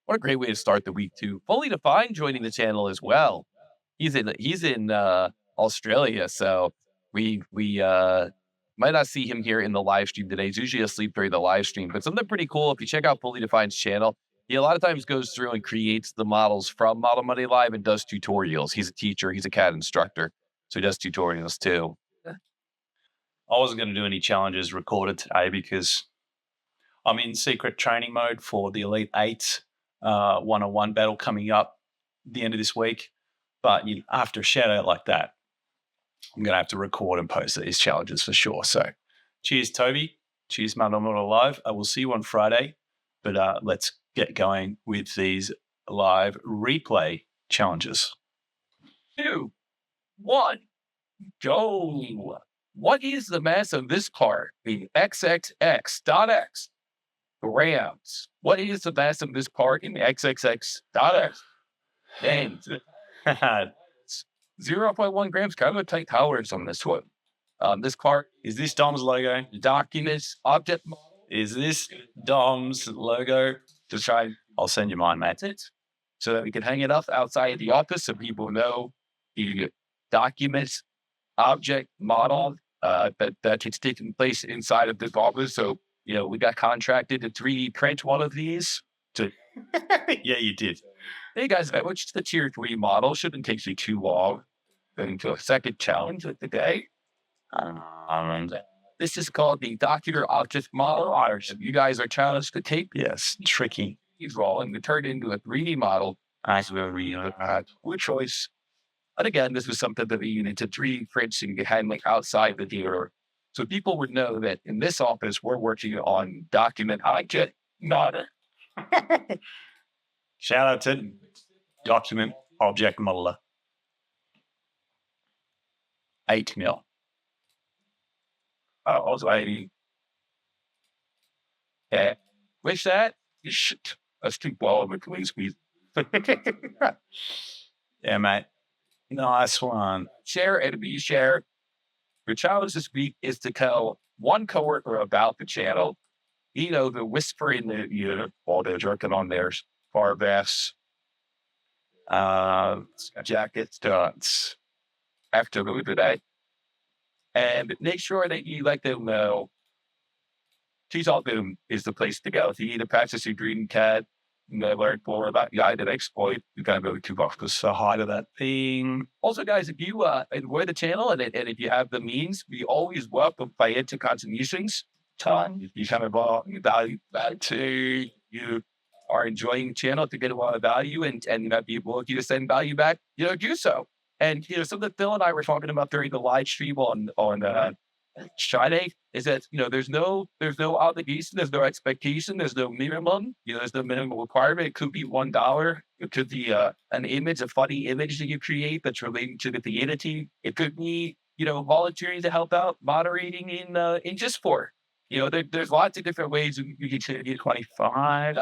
What a great way to start the week too. Fully Defined joining the channel as well. He's in Australia, so we might not see him here in the live stream today. He's usually asleep during the live stream, but something pretty cool. If you check out Fully Defined's channel, he a lot of times goes through and creates the models from Model Monday Live and does tutorials. He's a teacher, he's a CAD instructor, so he does tutorials too. I wasn't going to do any challenges recorded today because I'm in secret training mode for the Elite 8 one-on-one battle coming up the end of this week. But after a shout out like that, I'm going to have to record and post these challenges for sure. So cheers, Toby. Cheers, man. I'm not alive. I will see you on Friday. But let's get going with these live replay challenges. 2, 1, go. What is the mass of this part? The XXX.X grams. What is the mass of this part in XXX.X? And 0.1 grams, kind of a tight tolerance on this one. This part Is this Dom's logo? documents object model. Is this Dom's logo? Just try I'll send you mine, mate. it so that we can hang it up outside the office so people know the documents object model that is taking place inside of this office. So, we got contracted to 3D print one of these. Yeah, you did. Hey guys, which is the tier 3 model? Shouldn't take you too long. Going to a second challenge of the day. This is called the document object model. You guys are challenged to take Yes, tricky. these roll and turn it into a 3D model. Good choice. And again, this was something that we needed to 3D print so you can hang outside the theater. So people would know that in this office, we're working on document object model. Shout out to document object modeler. 8 mil. Also, wish that. That's too well of a clean squeeze. Yeah, mate. Nice one. Share and be shared. Your challenge this week is to tell one coworker about the channel. The whisper in the ear while they're jerking on their far vests, jackets, stunts after the today. And make sure that you let them know T-Talk Boom is the place to go. If you need to practice your dream CAD, learn more about the guy that exploit, you gotta go to Buerckner. So hi to that thing. Also, guys, if you enjoy the channel and if you have the means, we always welcome financial contributions. You kind of value that to you are enjoying the channel to get a lot of value and be able to send value back, do so. And something that Phil and I were talking about during the live stream on Friday is that there's no obligation, there's no expectation, there's no minimum, there's no minimum requirement. It could be $1, it could be an image, a funny image that you create that's relating to the community. It could be volunteering to help out, moderating in just for. There's lots of different ways you can get 25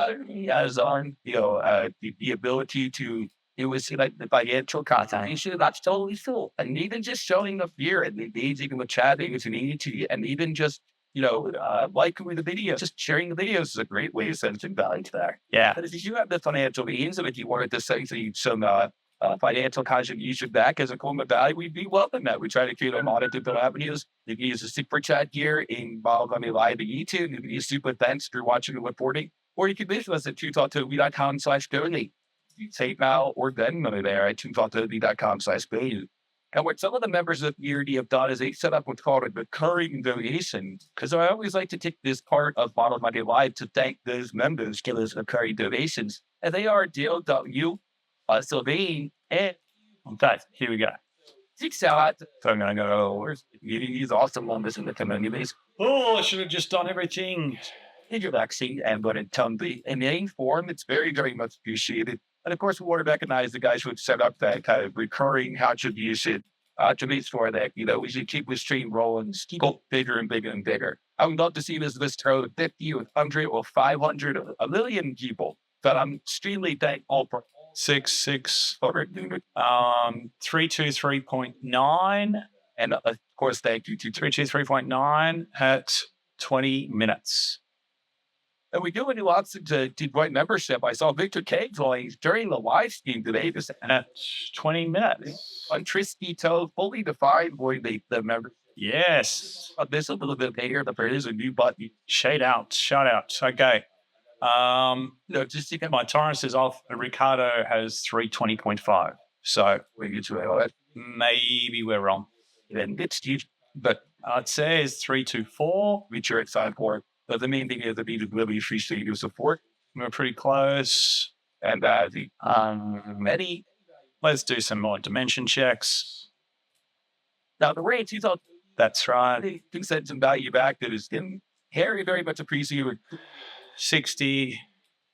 as on the ability to. It was like the financial contribution. That's totally cool. And even just showing up here and engaging with chatting if you need to, and even just, liking the video, just sharing the videos is a great way to send some value to that. Yeah. But if you have the financial means, and if you wanted to send some financial contribution back as a form of value, we'd welcome that. We try to create a lot of different avenues. You can use a super chat here in Model Monday Live at YouTube. You can use super thanks for watching the reporting, or you can visit us at tutalktoby.com/donate. PayPal or Venmo there at tutalktoby.com/donate. And what some of the members of the community have done is they set up what's called a recurring donation. Because I always like to take this part of Model Monday Live to thank those members, give us recurring donations. And they are Dale W., Sylvain, and Here we go. So I'm going to go, he's awesome on this in the community. Oh, I should have just done everything. Introduction and what it tell me in any form, it's very, very much appreciated. And of course, we want to recognize the guys who have set up that kind of recurring contribution to make sure that, we should keep the stream rolling, keep it bigger and bigger and bigger. I would love to see this list grow to 50 or 100 or 500 or a million people. But I'm extremely thankful for 323.9. And of course, thank you to 323.9 at 20 minutes. And we do any lots to join membership. I saw Victor K join during the live stream today. This At 20 minutes. Trisquito fully defined boy the membership. Yes. This a little bit later, but there is a new button. Shout out. Okay. No, just to get My Torrance is off. Ricardo has 320.5. So we get to it. maybe we're wrong. Then it's huge, but It says 324. we sure excited for it. But the main thing is the ability free studio support. We're pretty close. And the many. Let's do some more dimension checks. Now the range, you thought That's right. they do send some value back that is in Harry very much appreciated. 60,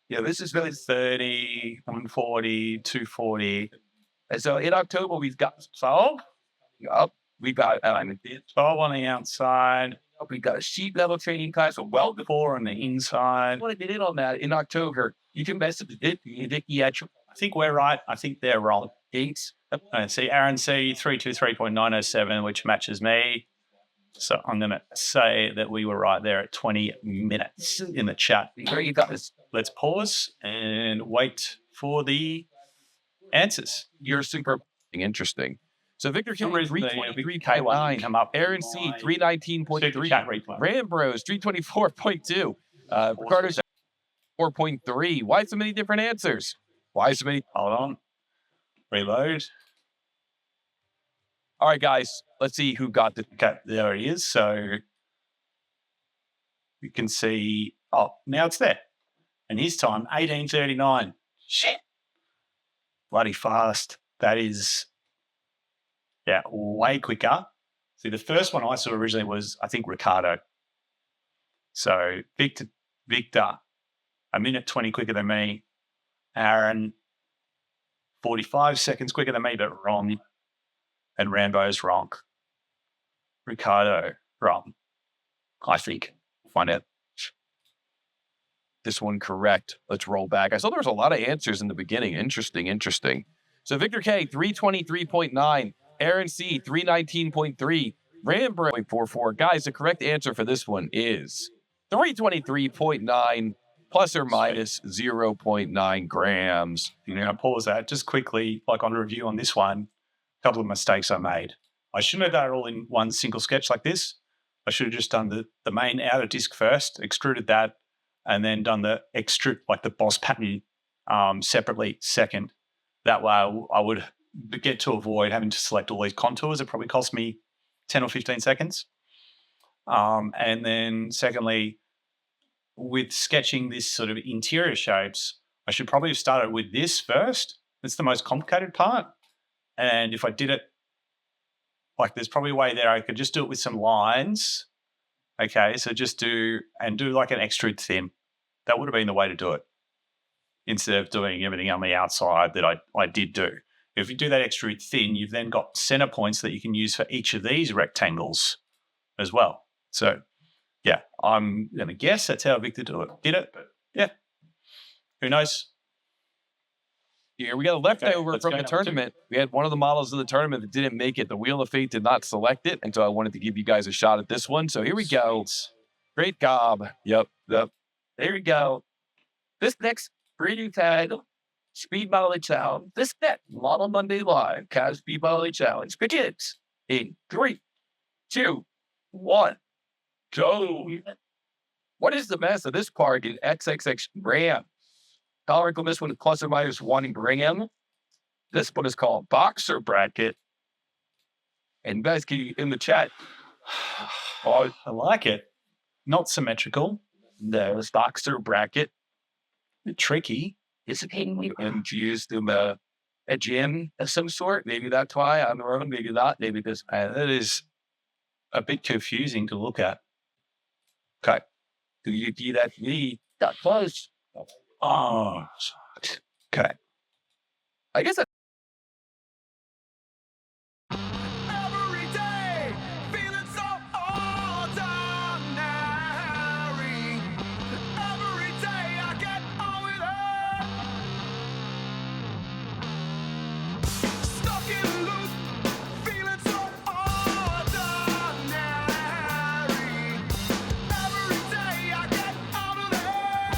Yeah, this is really 30, 140, 240. and so in October we've got solve up. We got 12 on the outside, we got a sheet level training class, a well 4 on the inside. I want to get in on that in October. You can message it. I think we're right. I think they're wrong. Dates. I see Aaron C 323.907, which matches me. So I'm going to say that we were right there at 20 minutes in the chat. There you guys. Let's pause and wait for the answers. You're super interesting. So Victor K Somebody's 323.9, come up. Aaron C Super 319.3, chat replay. Rambros 324.2, Ricardo's 4.3. Why so many different answers? Why so many? Hold on. Reload. All right, guys, let's see who got the. Okay, there he is. So you can see, now it's there. And his time, 18:39. Shit. Bloody fast. That is, way quicker. See, the first one I saw originally was, I think, Ricardo. So Victor, a minute 20 quicker than me. Aaron, 45 seconds quicker than me, but wrong. And Rambo's wrong. Ricardo, wrong. I think. Find out. This one correct. Let's roll back. I saw there was a lot of answers in the beginning. Interesting. So Victor K, 323.9. Aaron C, 319.3. Rambro, 0.44. Guys, the correct answer for this one is 323.9 plus or minus 0.9 grams. You know, pause that just quickly, like on review on this one, a couple of mistakes I made. I shouldn't have done it all in one single sketch like this. I should have just done the main outer disc first, extruded that, and then done the extrude, like the boss pattern, separately second. That way I would get to avoid having to select all these contours. It probably cost me 10 or 15 seconds. And then secondly, with sketching this sort of interior shapes, I should probably have started with this first. It's the most complicated part. And if I did it, like there's probably a way there, I could just do it with some lines. Okay, so just do like an extrude thin. That would have been the way to do it, instead of doing everything on the outside that I did do. If you do that extrude thin, you've then got center points that you can use for each of these rectangles as well. So yeah, I'm going to guess that's how Victor did it. But yeah, who knows? Here we got a leftover let's from go the number tournament. We had one of the models of the tournament that didn't make it. The Wheel of Fate did not select it, and so I wanted to give you guys a shot at this one. So here we go. Great gob. Yep. There we go. This next breeding tag, Speed Volley Challenge. This next Model Monday Live Cast Speed Volley Challenge begins in 3, 2, 1, go. What is the mass of this part in XXX gram? Tolerance on this one is plus or minus 1 gram. This one is called boxer bracket. And guys, can you in the chat? I like it. Not symmetrical. There's boxer bracket. A bit tricky. Is it and used in a gym of some sort? Maybe that's why on the road. Maybe not. Maybe this. That is a bit confusing to look at. Okay. Do you do that? Me? That close. Oh, okay. I guess that. Every day, feeling so ordinary. Every day I get on with her. Stuck in a loop, feeling so ordinary. Every day I get out of there.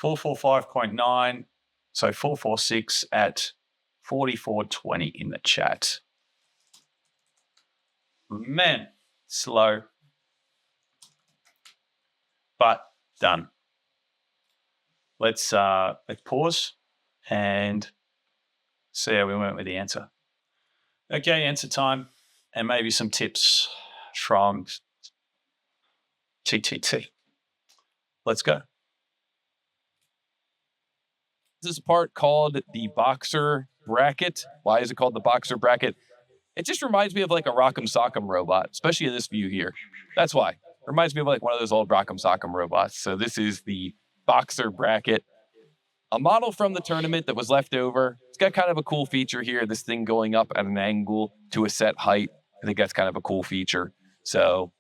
445.9. So 446 at 44.20 in the chat. Man, slow. But done. Let's pause and see how we went with the answer. Okay, answer time, and maybe some tips from TTT. Let's go. This is a part called the boxer bracket. Why is it called the boxer bracket? It just reminds me of like a Rock'em Sock'em robot, especially in this view here. That's why. It reminds me of like one of those old Rock'em Sock'em robots. So this is the boxer bracket. A model from the tournament that was left over. It's got kind of a cool feature here. This thing going up at an angle to a set height. I think that's kind of a cool feature. So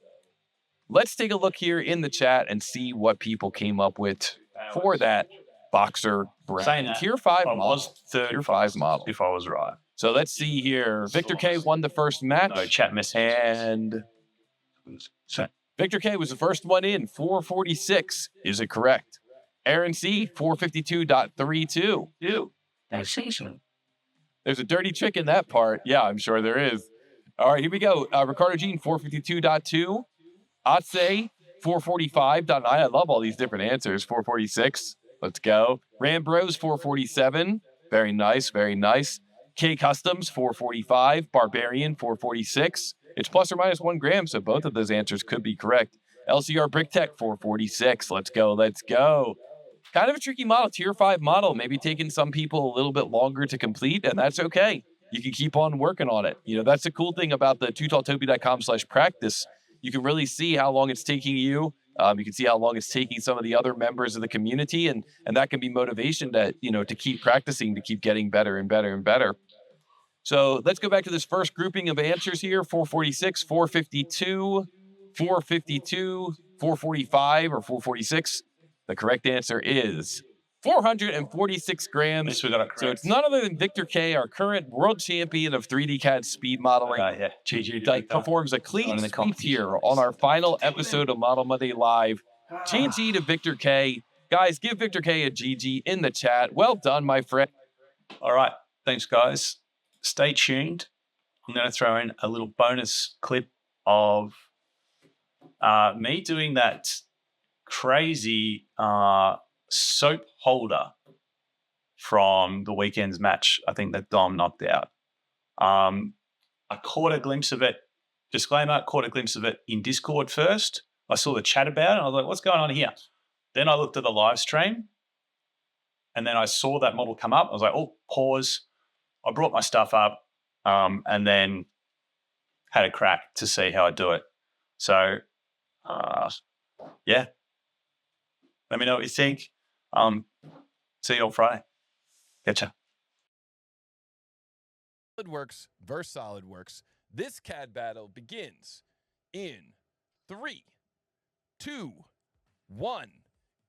let's take a look here in the chat and see what people came up with for that boxer bracket. Tier 5 model. Tier 5 model. If I was right. So let's see here. Victor K won the first match. No, chat message. And Victor K was the first one in. 446. Is it correct? Aaron C, 452.32. There's a dirty trick in that part. Yeah, I'm sure there is. All right, here we go. Ricardo Jean, 452.2. Atse, 445.9. I love all these different answers. 446. Let's go. Rambros, 447. Very nice, very nice. K Customs, 445. Barbarian, 446. It's plus or minus 1 gram, so both of those answers could be correct. LCR Brick Tech, 446. Let's go, let's go. Kind of a tricky model, tier 5 model, maybe taking some people a little bit longer to complete, and that's okay. You can keep on working on it. You know, that's the cool thing about the tootalltoby.com/practice. You can really see how long it's taking you. You can see how long it's taking some of the other members of the community, and that can be motivation to, you know, to keep practicing, to keep getting better and better and better. So let's go back to this first grouping of answers here. 446, 452, 452, 445, or 446. The correct answer is 446 grams. We got it correct. So it's none other than Victor K, our current world champion of 3D CAD speed modeling. Yeah. GG. That performs a clean sweep here on our final episode of Model Monday Live. GG to Victor K. Guys, give Victor K a GG in the chat. Well done, my friend. All right. Thanks, guys. Stay tuned. I'm going to throw in a little bonus clip of me doing that crazy soap holder from the weekend's match. I think that Dom knocked out. I caught a glimpse of it. Disclaimer, caught a glimpse of it in Discord first. I saw the chat about it, and I was like, what's going on here? Then I looked at the live stream, and then I saw that model come up. I was like, oh, pause. I brought my stuff up, and then had a crack to see how I do it. So, yeah. Let me know what you think. See you on Friday. Catcha. SolidWorks versus SolidWorks. This CAD battle begins in 3, 2, 1,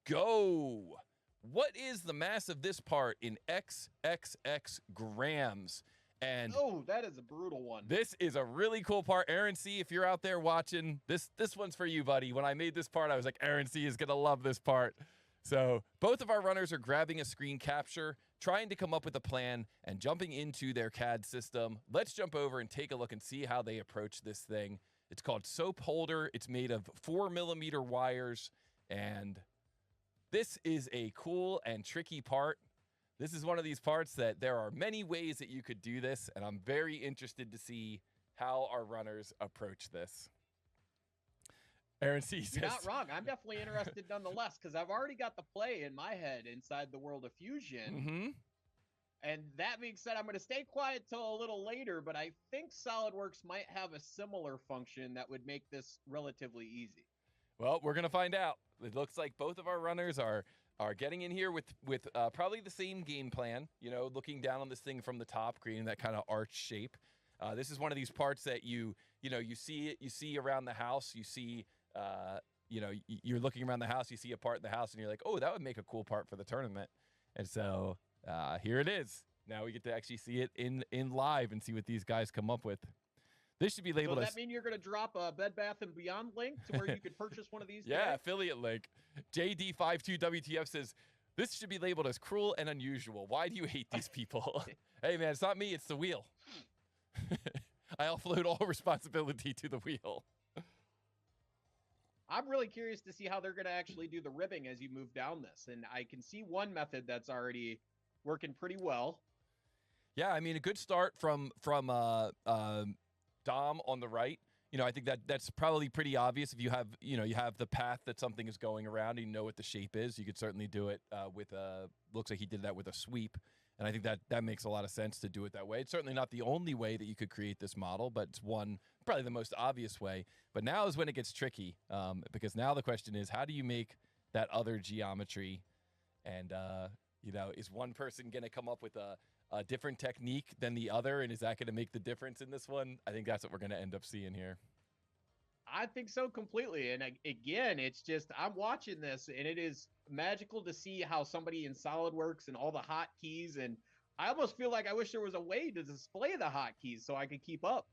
go. What is the mass of this part in XXX grams? And oh, that is a brutal one. this is a really cool part. Aaron C, if you're out there watching, this one's for you, buddy. When I made this part, I was like, Aaron C is going to love this part. So both of our runners are grabbing a screen capture, trying to come up with a plan, and jumping into their CAD system. Let's jump over and take a look and see how they approach this thing. It's called Soap Holder. It's made of 4mm wires, and this is a cool and tricky part. This is one of these parts that there are many ways that you could do this, and I'm very interested to see how our runners approach this. Aaron C says, You're not wrong. I'm definitely interested nonetheless, because I've already got the play in my head inside the world of Fusion. And that being said, I'm going to stay quiet till a little later, but I think SolidWorks might have a similar function that would make this relatively easy. Well, we're going to find out. It looks like both of our runners are getting in here with probably the same game plan, you know, looking down on this thing from the top, creating that kind of arch shape. This is one of these parts that you see around the house. You see, you're looking around the house, you see a part in the house, and you're like, oh, that would make a cool part for the tournament. And so here it is. Now we get to actually see it in live and see what these guys come up with. This should be labeled So as... does that mean you're going to drop a Bed Bath & Beyond link to where you could purchase one of these? Yeah, today? affiliate link. JD52WTF says, This should be labeled as cruel and unusual. Why do you hate these people? Hey, man, it's not me. It's the wheel. I offload all responsibility to the wheel. I'm really curious to see how they're going to actually do the ribbing as you move down this. And I can see one method that's already working pretty well. Yeah, I mean, a good start from Dom on the right. You know, I think that's probably pretty obvious. If you have, you have the path that something is going around, and you know what the shape is. You could certainly do it with a. Looks like he did that with a sweep, and I think that makes a lot of sense to do it that way. It's certainly not the only way that you could create this model, but it's probably the most obvious way. But now is when it gets tricky, because now the question is, how do you make that other geometry? And is one person going to come up with a different technique than the other, and is that going to make the difference in this one? I think that's what we're going to end up seeing here. I think so completely. And again, it's just, I'm watching this and it is magical to see how somebody in SolidWorks and all the hotkeys, and I almost feel like I wish there was a way to display the hotkeys so I could keep up.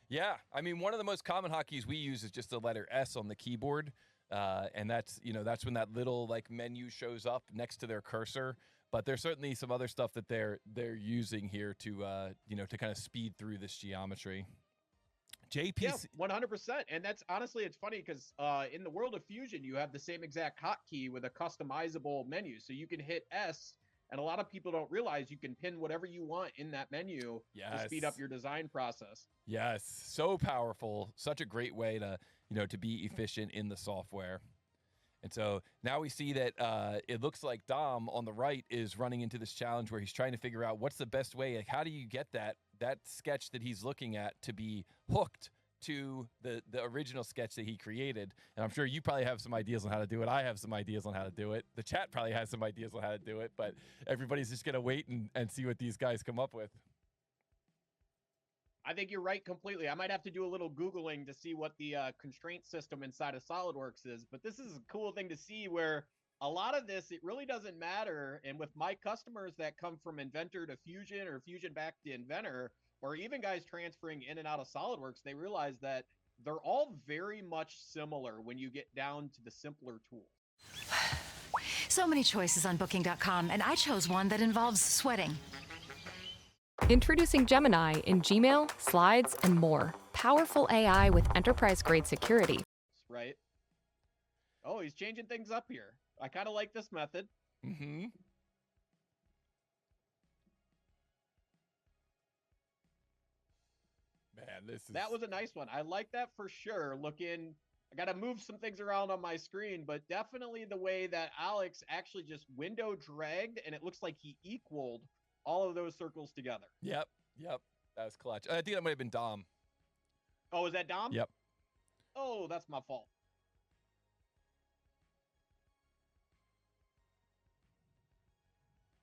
Yeah, I mean, one of the most common hotkeys we use is just the letter S on the keyboard, and that's when that little like menu shows up next to their cursor. But there's certainly some other stuff that they're using here to to kind of speed through this geometry. JPC. Yeah, 100%. And that's honestly, it's funny because in the world of Fusion, you have the same exact hotkey with a customizable menu. So you can hit S, and a lot of people don't realize you can pin whatever you want in that menu to speed up your design process. Yes, so powerful. Such a great way to, to be efficient in the software. And so now we see that it looks like Dom on the right is running into this challenge where he's trying to figure out what's the best way. Like, how do you get that sketch that he's looking at to be hooked to the original sketch that he created? And I'm sure you probably have some ideas on how to do it. I have some ideas on how to do it. The chat probably has some ideas on how to do it, but everybody's just going to wait and see what these guys come up with. I think you're right completely. I might have to do a little Googling to see what the constraint system inside of SolidWorks is, but this is a cool thing to see where a lot of this, it really doesn't matter. And with my customers that come from Inventor to Fusion or Fusion back to Inventor, or even guys transferring in and out of SolidWorks, they realize that they're all very much similar when you get down to the simpler tools. So many choices on Booking.com, and I chose one that involves sweating. Introducing Gemini in Gmail, Slides, and more. Powerful AI with enterprise-grade security. Right? Oh, he's changing things up here. I kind of like this method. Mm-hmm. Man, that was a nice one. I like that for sure. I got to move some things around on my screen, but definitely the way that Alex actually just window dragged, and it looks like he equaled all of those circles together. Yep. That was clutch. I think that might have been Dom. Oh, is that Dom? Yep. Oh, that's my fault.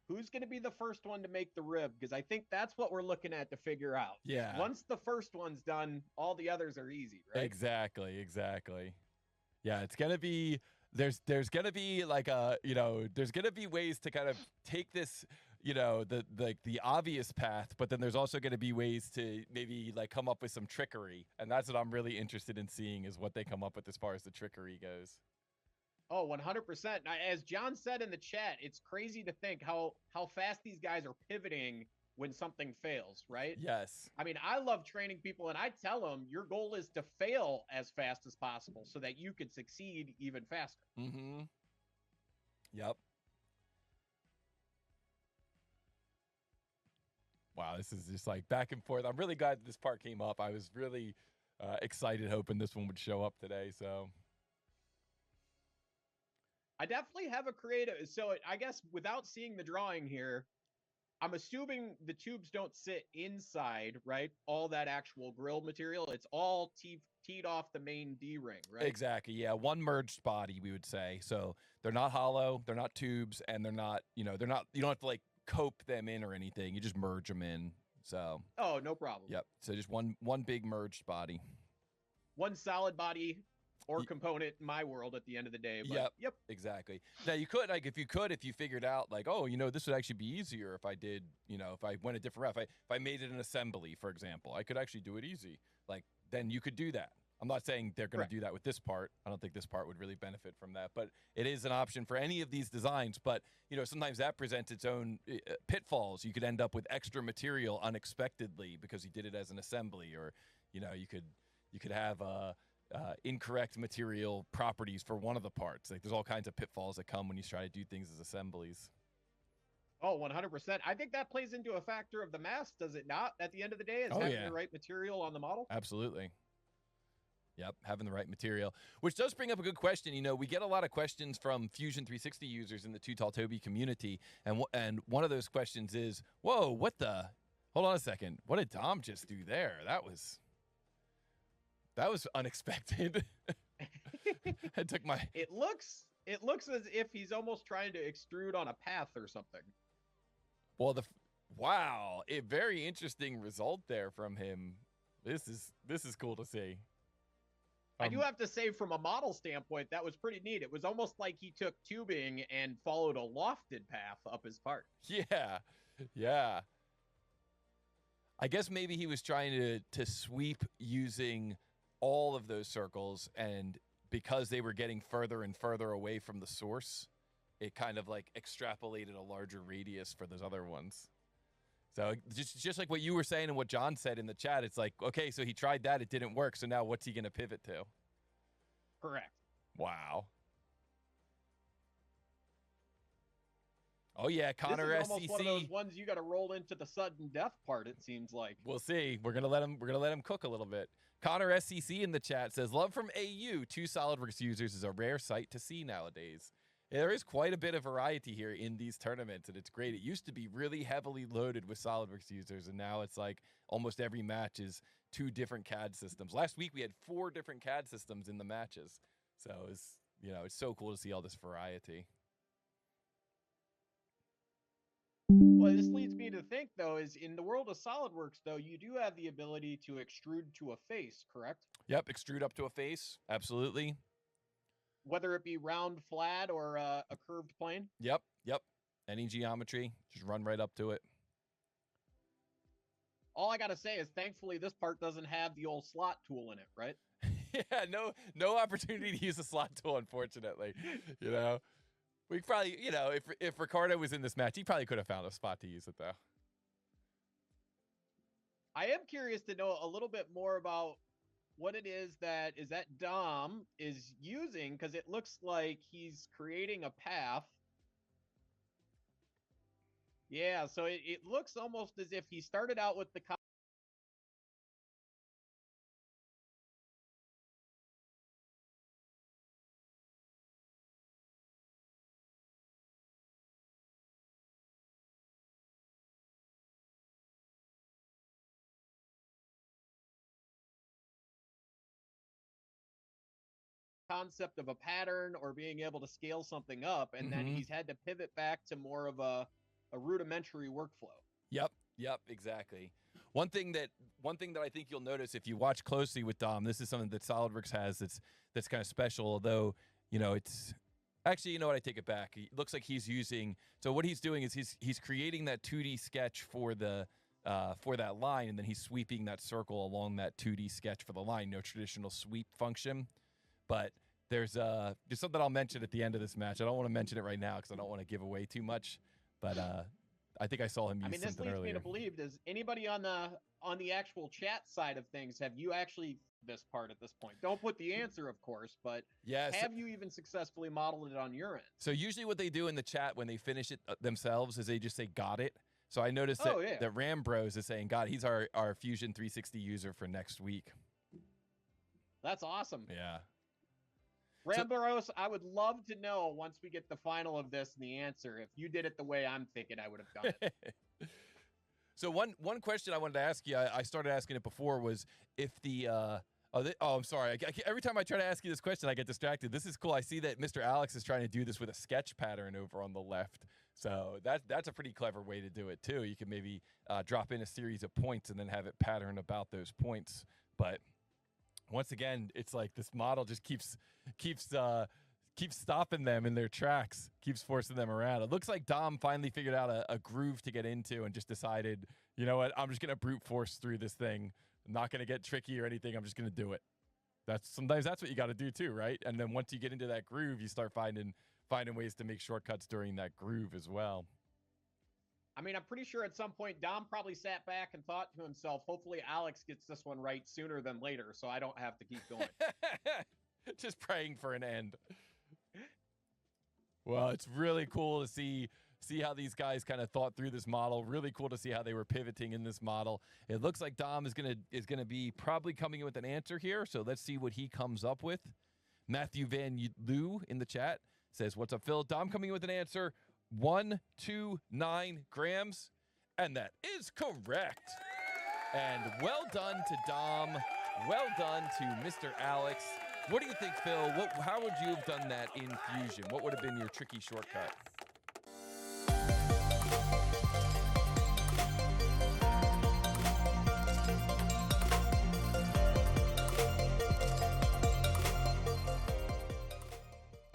Who's going to be the first one to make the rib? Because I think that's what we're looking at to figure out. Yeah. Once the first one's done, all the others are easy, right? Exactly. Yeah, it's going to be, there's going to be like there's going to be ways to kind of take this, the obvious path, but then there's also going to be ways to maybe like come up with some trickery. And that's what I'm really interested in seeing, is what they come up with as far as the trickery goes. Oh, 100%. Now, as John said in the chat, it's crazy to think how fast these guys are pivoting when something fails, right? Yes. I mean, I love training people, and I tell them your goal is to fail as fast as possible so that you can succeed even faster. Mm-hmm. Yep. Wow, this is just like back and forth. I'm really glad that this part came up. I was really excited, hoping this one would show up today, so... I definitely have a creative. So I guess without seeing the drawing here, I'm assuming the tubes don't sit inside, right? All that actual grill material. It's all teed off the main D-ring, right? Exactly. Yeah. One merged body, we would say. So they're not hollow, they're not tubes, and they're not, you don't have to like cope them in or anything. You just merge them in. So. Oh, no problem. Yep. So just one big merged body. One solid body or component in my world at the end of the day. But yep. Exactly. Now you could, like, if you figured out like, oh, this would actually be easier if I did, if I went a different route. If I made it an assembly, for example, I could actually do it easy. Like, then you could do that. I'm not saying they're going to do that with this part. I don't think this part would really benefit from that, but it is an option for any of these designs. But, sometimes that presents its own pitfalls. You could end up with extra material unexpectedly because you did it as an assembly, or, you could have incorrect material properties for one of the parts. Like, there's all kinds of pitfalls that come when you try to do things as assemblies. Oh, 100%. I think that plays into a factor of the mass, does it not? At the end of the day, is having the right material on the model? Absolutely. Yep, having the right material, which does bring up a good question. We get a lot of questions from Fusion 360 users in the Too Tall Toby community, and one of those questions is, whoa, hold on a second. What did Dom just do there? That was unexpected. I took my... It looks as if he's almost trying to extrude on a path or something. Well, wow, a very interesting result there from him. This is cool to see. I do have to say, from a model standpoint, that was pretty neat. It was almost like he took tubing and followed a lofted path up his part. Yeah. I guess maybe he was trying to sweep using all of those circles, and because they were getting further and further away from the source, it kind of like extrapolated a larger radius for those other ones. So just like what you were saying and what John said in the chat, it's like, okay, so he tried that, it didn't work, so now what's he going to pivot to? Correct. Wow. Oh yeah, Connor this is SCC. Almost one of those ones you got to roll into the sudden death part. It seems like. We'll see. We're gonna let him cook a little bit. Connor SCC in the chat says, "Love from AU. 2 SolidWorks users is a rare sight to see nowadays. There is quite a bit of variety here in these tournaments, and it's great. It used to be really heavily loaded with SolidWorks users, and now it's like almost every match is 2 different CAD systems. Last week we had 4 different CAD systems in the matches, so it's so cool to see all this variety." Well, this leads me to think, though, is in the world of SolidWorks, though, you do have the ability to extrude to a face, correct? Yep, extrude up to a face, absolutely. Whether it be round, flat, or a curved plane? Yep. Any geometry, just run right up to it. All I got to say is, thankfully, this part doesn't have the old slot tool in it, right? Yeah, no opportunity to use a slot tool, unfortunately. We probably, if Ricardo was in this match, he probably could have found a spot to use it, though. I am curious to know a little bit more about what it is that Dom is using, because it looks like he's creating a path. Yeah, so it looks almost as if he started out with the concept of a pattern or being able to scale something up, and then he's had to pivot back to more of a rudimentary workflow. Yep, exactly. One thing that I think you'll notice if you watch closely with Dom, this is something that SolidWorks has that's kind of special, although, it's actually, I take it back. It looks like he's using, so what he's doing is he's creating that 2D sketch for that line, and then he's sweeping that circle along that 2D sketch for the line. No traditional sweep function. But there's something I'll mention at the end of this match. I don't want to mention it right now because I don't want to give away too much. But I think I saw him use something earlier. This leads me to believe, does anybody on the actual chat side of things, have you actually this part at this point? Don't put the answer, of course, but have you even successfully modeled it on your end? So usually what they do in the chat when they finish it themselves is they just say, "Got it." So I noticed that Ram Bros is saying, "Got it." He's our Fusion 360 user for next week. That's awesome. Yeah. Rambaros, I would love to know once we get the final of this and the answer. If you did it the way I'm thinking I would have done it. So one question I wanted to ask you, I started asking it before, was if the I'm sorry. Every time I try to ask you this question, I get distracted. This is cool. I see that Mr. Alex is trying to do this with a sketch pattern over on the left. So that's a pretty clever way to do it too. You can maybe drop in a series of points and then have it pattern about those points. But once again, it's like this model just keeps stopping them in their tracks, keeps forcing them around. It looks like Dom finally figured out a groove to get into and just decided, you know what, I'm just going to brute force through this thing. I'm not going to get tricky or anything. I'm just going to do it. Sometimes that's what you got to do too, right? And then once you get into that groove, you start finding ways to make shortcuts during that groove as well. I mean, I'm pretty sure at some point Dom probably sat back and thought to himself, hopefully Alex gets this one right sooner than later, so I don't have to keep going. Just praying for an end. Well, it's really cool to see how these guys kind of thought through this model. Really cool to see how they were pivoting in this model. It looks like Dom is gonna be probably coming in with an answer here. So let's see what he comes up with. Matthew Van Loo in the chat says, "What's up, Phil? Dom coming in with an answer: 129 grams," and that is correct. And well done to Dom. Well done to Mr. Alex. What do you think, Phil? How would you have done that in Fusion? What would have been your tricky shortcut?